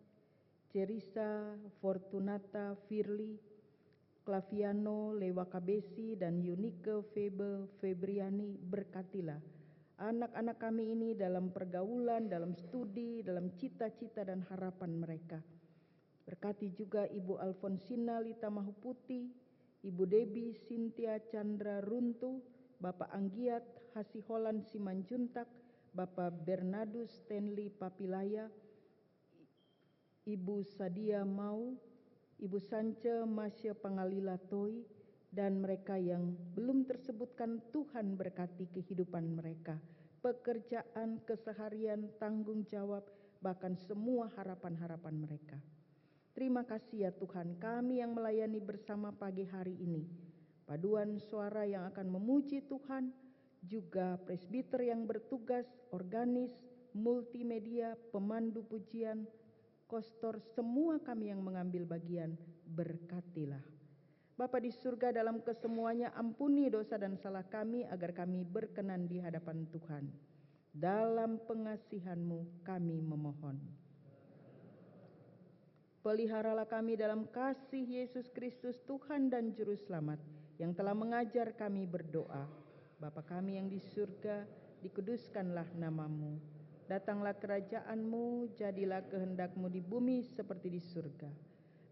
Cerisa, Fortunata, Firly, Claviano, Lewa Kabesi, dan Yunike, Febe, Febriani, berkatilah anak-anak kami ini dalam pergaulan, dalam studi, dalam cita-cita dan harapan mereka. Berkati juga Ibu Alfonsina Lita Mahuputi, Ibu Debi Sintia Chandra Runtu, Bapak Anggiat Hasiholan Simanjuntak, Bapak Bernardus Stanley Papilaya, Ibu Sadia Mau, Ibu Sance Masya Pangalila Toi, dan mereka yang belum tersebutkan. Tuhan berkati kehidupan mereka, pekerjaan, keseharian, tanggung jawab, bahkan semua harapan-harapan mereka. Terima kasih ya Tuhan, kami yang melayani bersama pagi hari ini, paduan suara yang akan memuji Tuhan, juga presbiter yang bertugas, organis, multimedia, pemandu pujian, kostor, semua kami yang mengambil bagian, berkatilah. Bapa di surga, dalam kesemuanya ampuni dosa dan salah kami agar kami berkenan di hadapan Tuhan. Dalam pengasihan-Mu kami memohon. Peliharalah kami dalam kasih Yesus Kristus Tuhan dan Juru Selamat, yang telah mengajar kami berdoa. Bapa kami yang di surga, dikuduskanlah nama-Mu. Datanglah kerajaan-Mu, jadilah kehendak-Mu di bumi seperti di surga.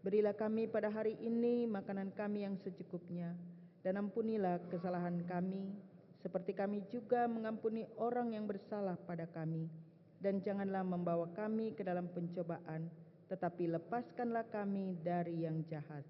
Berilah kami pada hari ini makanan kami yang secukupnya, dan ampunilah kesalahan kami, seperti kami juga mengampuni orang yang bersalah pada kami. Dan janganlah membawa kami ke dalam pencobaan, tetapi lepaskanlah kami dari yang jahat.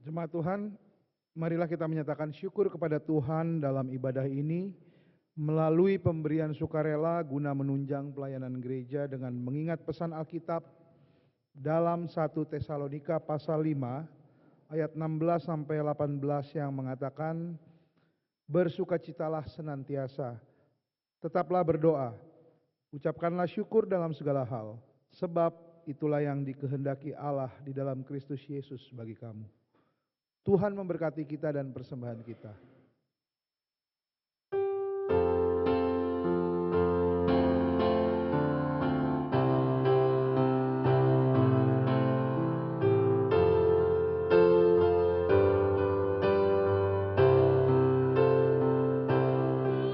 Jemaat Tuhan, marilah kita menyatakan syukur kepada Tuhan dalam ibadah ini melalui pemberian sukarela guna menunjang pelayanan gereja dengan mengingat pesan Alkitab dalam 1 Tesalonika pasal 5 ayat 16 sampai 18 yang mengatakan, bersukacitalah senantiasa, tetaplah berdoa, ucapkanlah syukur dalam segala hal, sebab itulah yang dikehendaki Allah di dalam Kristus Yesus bagi kamu. Tuhan memberkati kita dan persembahan kita.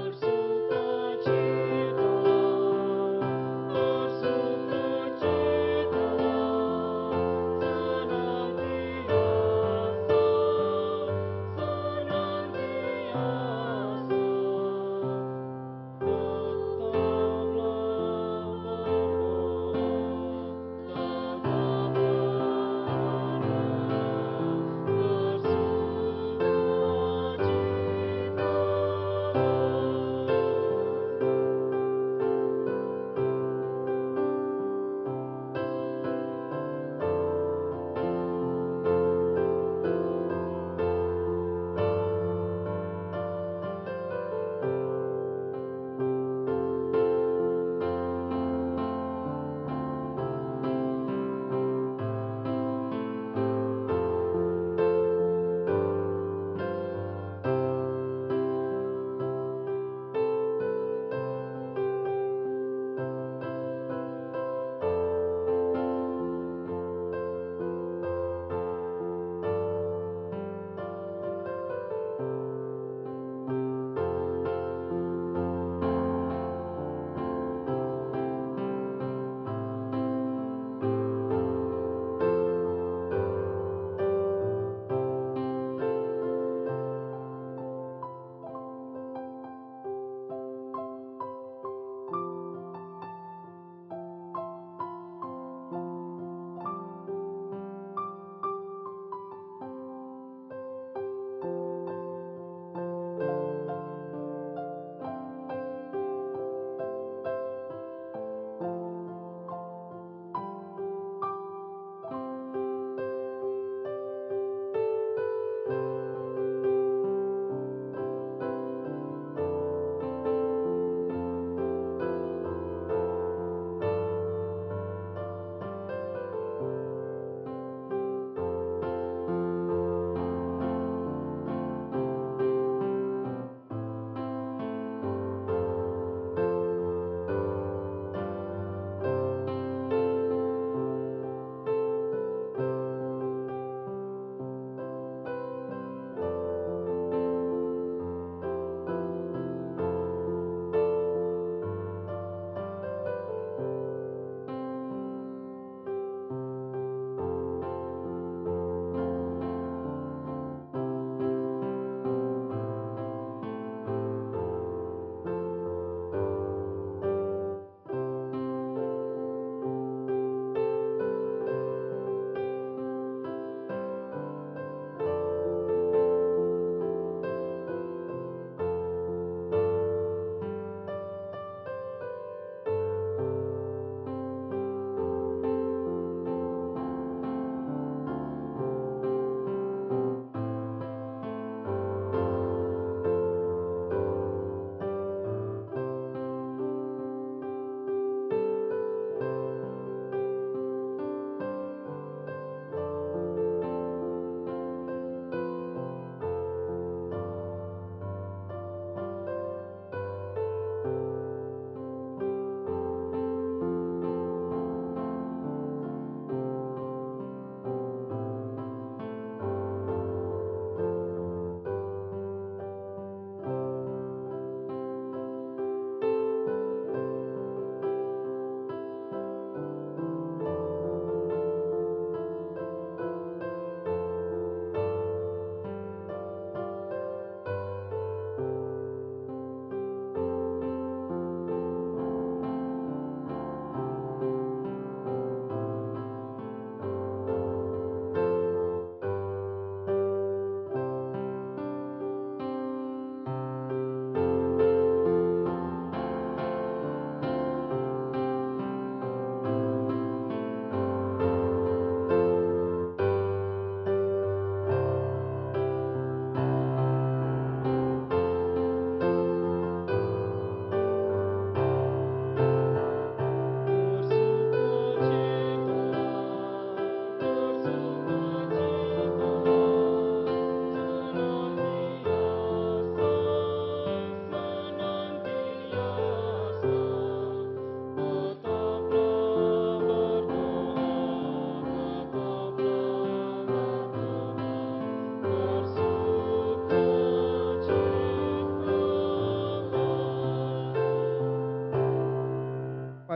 Bersukacitalah, bersukacitalah, senantiasa, senantiasa.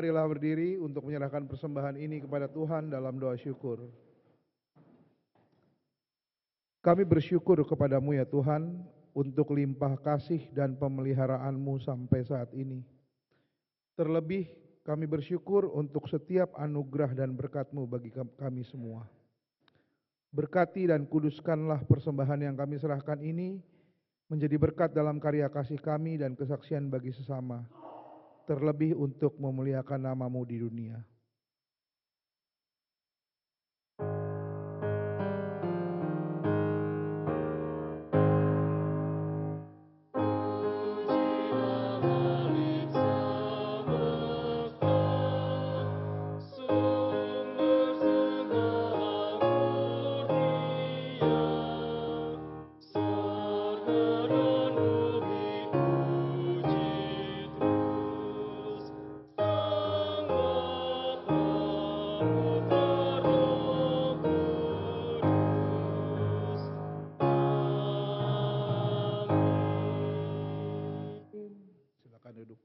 marilah berdiri untuk menyerahkan persembahan ini kepada Tuhan dalam doa syukur. Kami bersyukur kepadamu ya Tuhan untuk limpah kasih dan pemeliharaanmu sampai saat ini. Terlebih kami bersyukur untuk setiap anugerah dan berkat-Mu bagi kami semua. Berkati dan kuduskanlah persembahan yang kami serahkan ini menjadi berkat dalam karya kasih kami dan kesaksian bagi sesama, terlebih untuk memuliakan nama-Mu di dunia. Silakan duduk.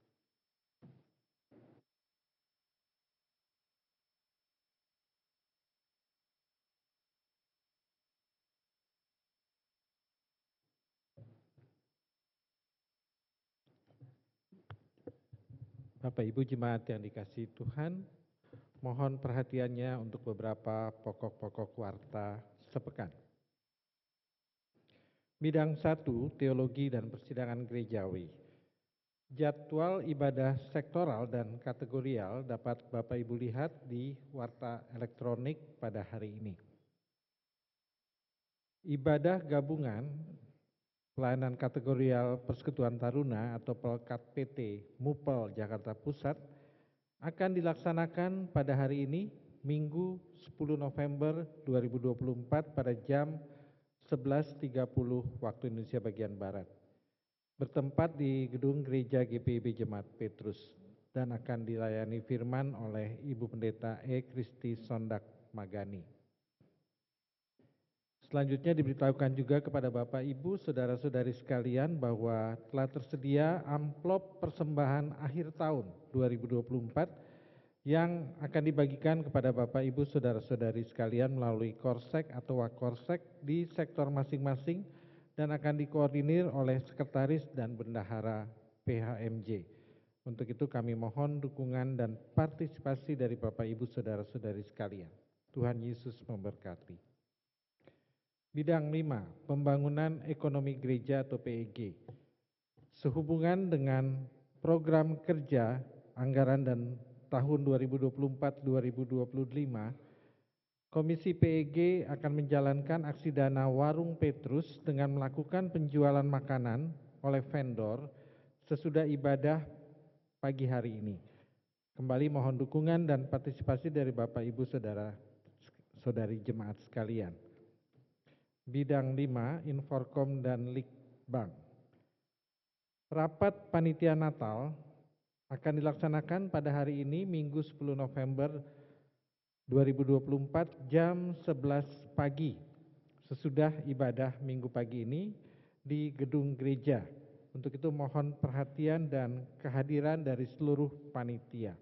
Bapak Ibu jemaat yang dikasihi Tuhan, mohon perhatiannya untuk beberapa pokok-pokok warta sepekan. Bidang 1, Teologi dan Persidangan Gerejawi. Jadwal ibadah sektoral dan kategorial dapat Bapak Ibu lihat di warta elektronik pada hari ini. Ibadah gabungan pelayanan kategorial Persekutuan Taruna atau Pelkat PT Mupel Jakarta Pusat akan dilaksanakan pada hari ini Minggu 10 November 2024 pada jam 11.30 waktu Indonesia bagian Barat. Bertempat di Gedung Gereja GPIB Jemaat Petrus dan akan dilayani firman oleh Ibu Pendeta E. Kristi Sondak Magani. Selanjutnya diberitahukan juga kepada Bapak Ibu, saudara-saudari sekalian bahwa telah tersedia amplop persembahan akhir tahun 2024 yang akan dibagikan kepada Bapak Ibu, saudara-saudari sekalian melalui Korsek atau Wakorsek di sektor masing-masing dan akan dikoordinir oleh Sekretaris dan Bendahara PHMJ. Untuk itu kami mohon dukungan dan partisipasi dari Bapak Ibu, saudara-saudari sekalian. Tuhan Yesus memberkati. Bidang 5, Pembangunan Ekonomi Gereja atau PEG. Sehubungan dengan program kerja anggaran dan tahun 2024-2025, Komisi PEG akan menjalankan aksi dana Warung Petrus dengan melakukan penjualan makanan oleh vendor sesudah ibadah pagi hari ini. Kembali mohon dukungan dan partisipasi dari Bapak Ibu saudari jemaat sekalian. Bidang 5, Inforkom dan Litbang. Rapat Panitia Natal akan dilaksanakan pada hari ini Minggu 10 November 2024 jam 11 pagi sesudah ibadah Minggu pagi ini di gedung gereja. Untuk itu mohon perhatian dan kehadiran dari seluruh panitia.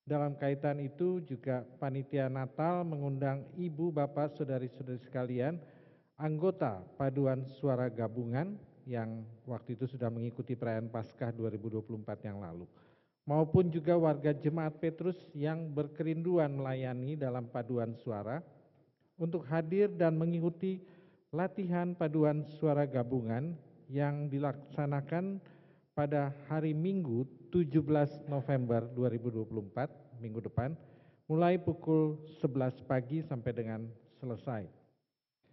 Dalam kaitan itu juga Panitia Natal mengundang Ibu, Bapak, Saudari-saudari sekalian, anggota Paduan Suara Gabungan yang waktu itu sudah mengikuti perayaan Paskah 2024 yang lalu, maupun juga warga Jemaat Petrus yang berkerinduan melayani dalam paduan suara untuk hadir dan mengikuti latihan paduan suara gabungan yang dilaksanakan pada hari Minggu 17 November 2024, minggu depan, mulai pukul 11 pagi sampai dengan selesai,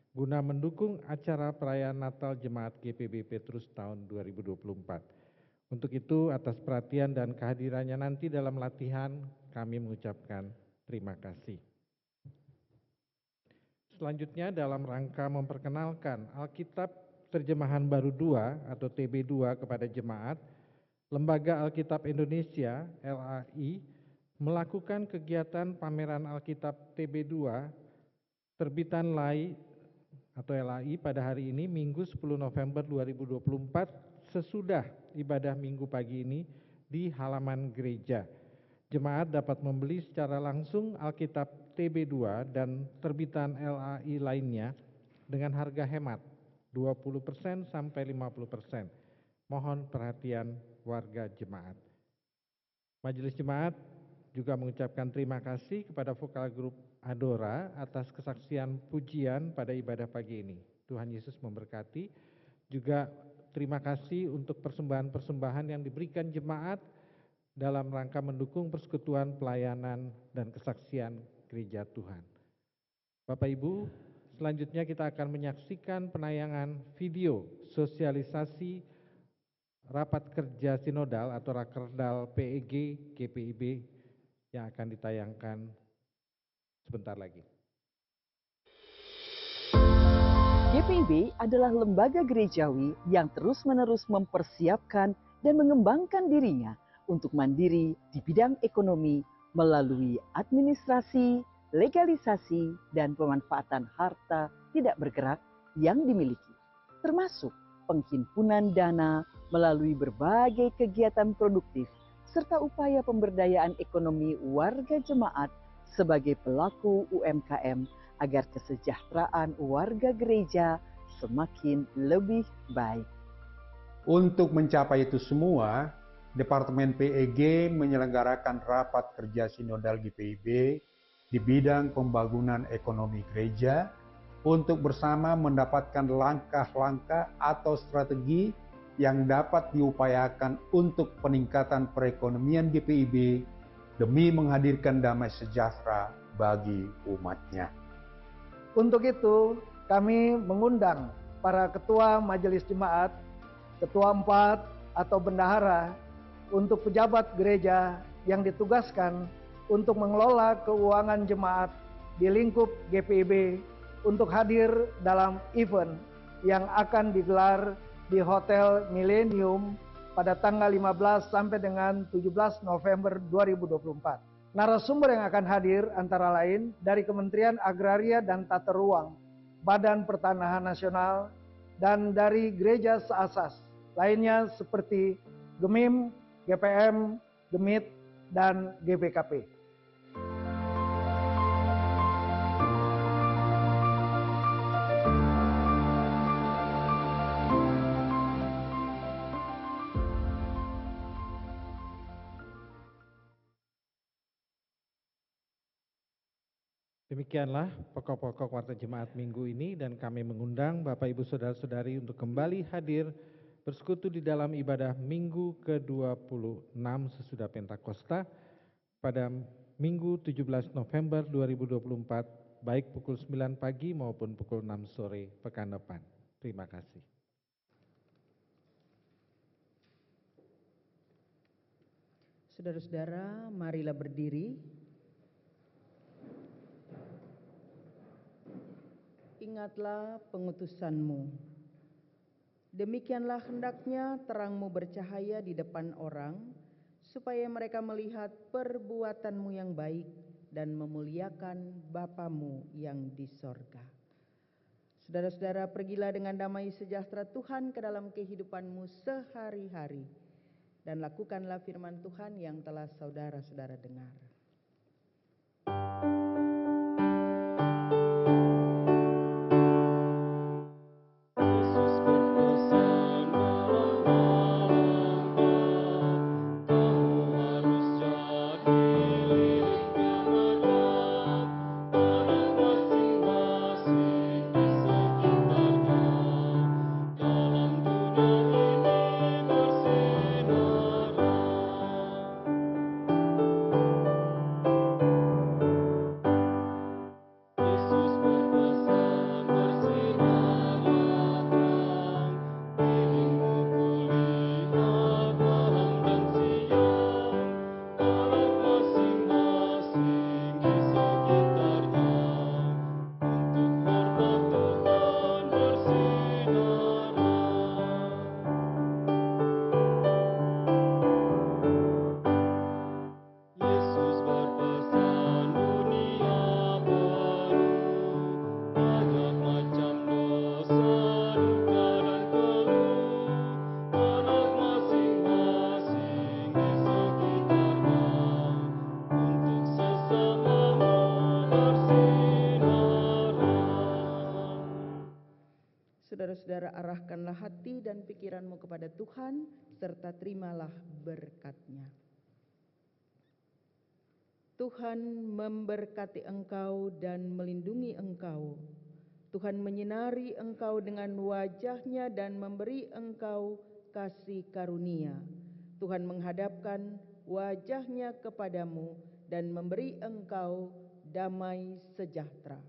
guna mendukung acara perayaan Natal Jemaat GPB Petrus tahun 2024. Untuk itu, atas perhatian dan kehadirannya nanti dalam latihan, kami mengucapkan terima kasih. Selanjutnya dalam rangka memperkenalkan Alkitab Terjemahan Baru 2 atau TB2 kepada jemaat, Lembaga Alkitab Indonesia LAI melakukan kegiatan pameran Alkitab TB2 terbitan LAI atau LAI pada hari ini Minggu 10 November 2024 sesudah ibadah Minggu pagi ini di halaman gereja. Jemaat dapat membeli secara langsung Alkitab TB2 dan terbitan LAI lainnya dengan harga hemat 20% sampai 50%. Mohon perhatian warga jemaat. Majelis Jemaat juga mengucapkan terima kasih kepada vokal grup Adora atas kesaksian pujian pada ibadah pagi ini. Tuhan Yesus memberkati. Juga terima kasih untuk persembahan-persembahan yang diberikan jemaat dalam rangka mendukung persekutuan pelayanan dan kesaksian gereja Tuhan. Bapak Ibu, selanjutnya kita akan menyaksikan penayangan video sosialisasi rapat kerja sinodal atau Rakerdal PEG GPIB yang akan ditayangkan sebentar lagi. GPIB adalah lembaga gerejawi yang terus-menerus mempersiapkan dan mengembangkan dirinya untuk mandiri di bidang ekonomi melalui administrasi, legalisasi, dan pemanfaatan harta tidak bergerak yang dimiliki, termasuk penghimpunan dana melalui berbagai kegiatan produktif serta upaya pemberdayaan ekonomi warga jemaat sebagai pelaku UMKM agar kesejahteraan warga gereja semakin lebih baik. Untuk mencapai itu semua, Departemen PEG menyelenggarakan rapat kerja sinodal GPIB di bidang pembangunan ekonomi gereja untuk bersama mendapatkan langkah-langkah atau strategi yang dapat diupayakan untuk peningkatan perekonomian GPIB demi menghadirkan damai sejahtera bagi umatnya. Untuk itu, kami mengundang para ketua majelis jemaat, ketua 4 atau bendahara untuk pejabat gereja yang ditugaskan untuk mengelola keuangan jemaat di lingkup GPIB untuk hadir dalam event yang akan digelar di Hotel Millennium pada tanggal 15 sampai dengan 17 November 2024. Narasumber yang akan hadir antara lain dari Kementerian Agraria dan Tata Ruang, Badan Pertanahan Nasional, dan dari gereja seasas lainnya seperti GEMIM, GPM, GEMIT, dan GBKP. Demikianlah pokok-pokok warta jemaat minggu ini dan kami mengundang Bapak Ibu Saudara-saudari untuk kembali hadir bersekutu di dalam ibadah minggu ke-26 sesudah Pentakosta pada minggu 17 November 2024 baik pukul 9 pagi maupun pukul 6 sore pekan depan. Terima kasih. Saudara-saudara, marilah berdiri. Ingatlah pengutusanmu. Demikianlah hendaknya terangmu bercahaya di depan orang, supaya mereka melihat perbuatanmu yang baik dan memuliakan Bapamu yang di sorga. Saudara-saudara, pergilah dengan damai sejahtera Tuhan ke dalam kehidupanmu sehari-hari, dan lakukanlah firman Tuhan yang telah saudara-saudara dengar. Saudara-saudara, arahkanlah hati dan pikiranmu kepada Tuhan, serta terimalah berkat-Nya. Tuhan memberkati engkau dan melindungi engkau. Tuhan menyinari engkau dengan wajah-Nya dan memberi engkau kasih karunia. Tuhan menghadapkan wajah-Nya kepadamu dan memberi engkau damai sejahtera.